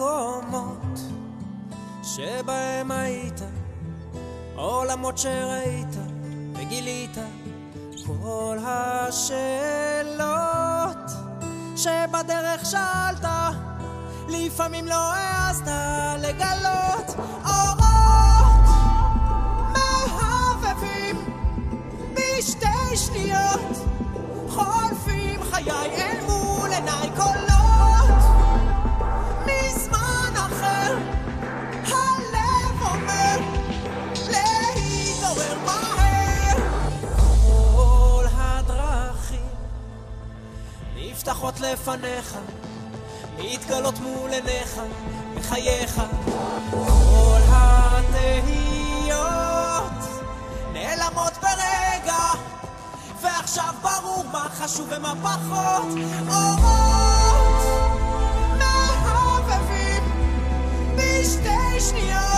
המקומות שבהם היית, עולמות שראית וגילית, כל השאלות שבדרך שאלת, לפעמים לא העזת לגלות. אורות מהבבים בשתי שניות, חולפים חיי אל מול עיניי, קולות מזמן אחר, הלב אומר להתעורר מהר. כל הדרכים נפתחות לפניך, מתגלות מול עיניך בחייך, כל התהיות נעלמות ברגע, ועכשיו ברור מה חשוב ומה פחות. אורות מהבבים בשתי שניות,